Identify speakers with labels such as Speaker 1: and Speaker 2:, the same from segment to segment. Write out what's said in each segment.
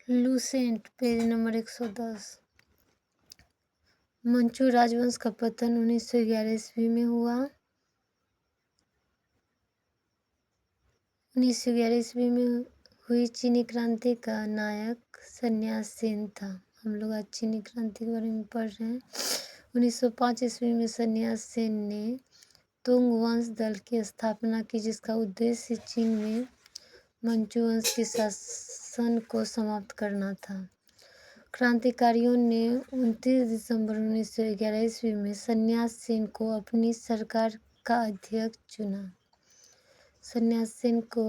Speaker 1: Lucent page number 110। मंचू राजवंश का पतन 1911 ईस्वी में हुआ। 1911 ईस्वी में हुई चीनी क्रांति का नायक सन्यास सेन था। हम लोग आज चीनी क्रांति के बारे में पढ़ रहे हैं। 1905 ईस्वी में सन्यास सेन ने तुंग वंश दल की स्थापना की, जिसका उद्देश्य चीन में मंचू वंश के शासन को समाप्त करना था। क्रांतिकारियों ने 29 दिसंबर 1911 ईस्वी में सन्यास सेन को अपनी सरकार का अध्यक्ष चुना। सन्यास सेन को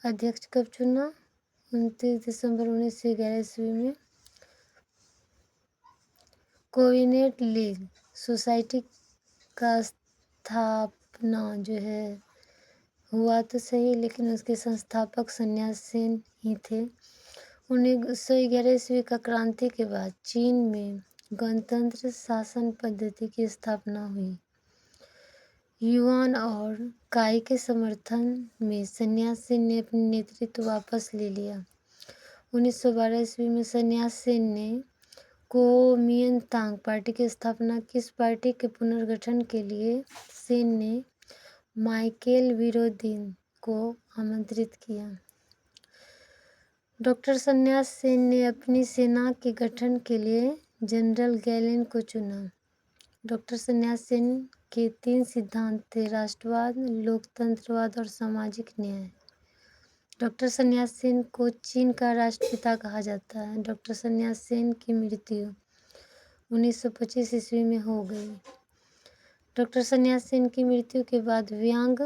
Speaker 1: अध्यक्ष कब चुना? 29 दिसंबर 1911 ईस्वी में। कोविनेट लीग सोसाइटी का स्थापना जो है हुआ तो सही, लेकिन उसके संस्थापक सन्यास सेन ही थे। 1911 ईस्वी का क्रांति के बाद चीन में गणतंत्र शासन पद्धति की स्थापना हुई। युआन और काई के समर्थन में सन्यास सेन ने अपनी नेतृत्व वापस ले लिया। 1912 ईस्वी में सन्यास सेन ने कुओमिन्तांग पार्टी की स्थापना की। इस पार्टी के पुनर्गठन के लिए सेन ने माइकेल विरोदिन को आमंत्रित किया। डॉक्टर सन्यास सेन ने अपनी सेना के गठन के लिए जनरल गैलेन को चुना। डॉक्टर सन्यास सेन के 3 सिद्धांत थे: राष्ट्रवाद, लोकतंत्रवाद और सामाजिक न्याय। डॉक्टर सन्यास सेन को चीन का राष्ट्रपिता कहा जाता है। डॉक्टर सन्यास सेन की मृत्यु 1925 ईस्वी में हो गई। डॉक्टर सन्यास सेन की मृत्यु के बाद व्यांग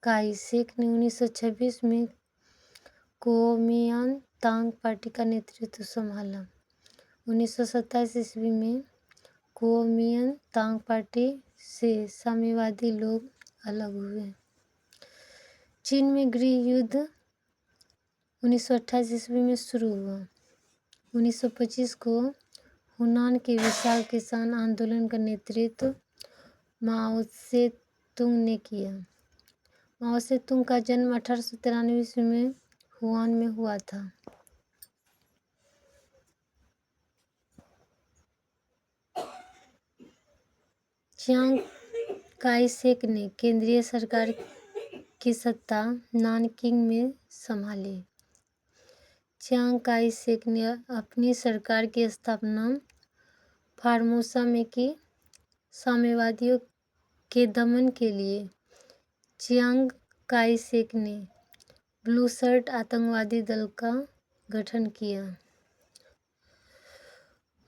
Speaker 1: काई शेक ने 1926 में कुओमिन्तांग पार्टी का नेतृत्व संभाला। 1927 ईस्वी में कुओमिन्तांग पार्टी से साम्यवादी लोग अलग हुए। चीन में गृह युद्ध 1928 ईस्वी में शुरू हुआ। 1925 को हुनान के विशाल किसान आंदोलन का नेतृत्व माओ से तुंग ने किया। माओ से तुंग का जन्म 1893 ईस्वी में हुनान में हुआ था। चियांग काई शेक ने केंद्रीय सरकार की सत्ता नानकिंग में संभाली। चियांग काई शेक ने अपनी सरकार की स्थापना फॉर्मोसा में की। साम्यवादियों के दमन के लिए चियांग काई शेक ने ब्लू शर्ट आतंकवादी दल का गठन किया।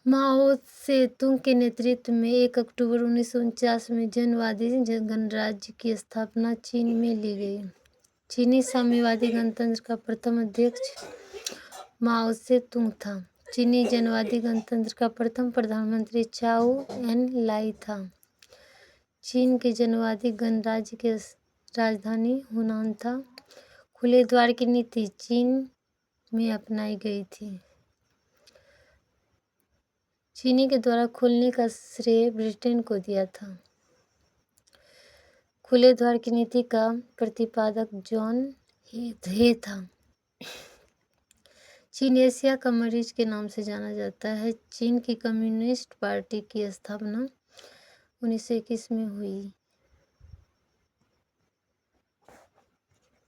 Speaker 1: माओ से तुंग के नेतृत्व में 1 अक्टूबर 1949 में जनवादी गणराज्य की स्थापना चीन में ली गई। चीनी साम्यवादी गणतंत्र का प्रथम अध्यक्ष माओ से तुंग था। चीनी जनवादी गणतंत्र का प्रथम प्रधानमंत्री चाओ एन लाई था। चीन के जनवादी गणराज्य की राजधानी हुनान था। खुले द्वार की नीति चीन में अपनाई गई थी। चीनी के द्वारा खुलने का श्रेय ब्रिटेन को दिया था। खुले द्वार की नीति का प्रतिपादक जॉन हे था। चीन एशिया का मरीज के नाम से जाना जाता है। चीन की कम्युनिस्ट पार्टी की स्थापना 1921 में हुई।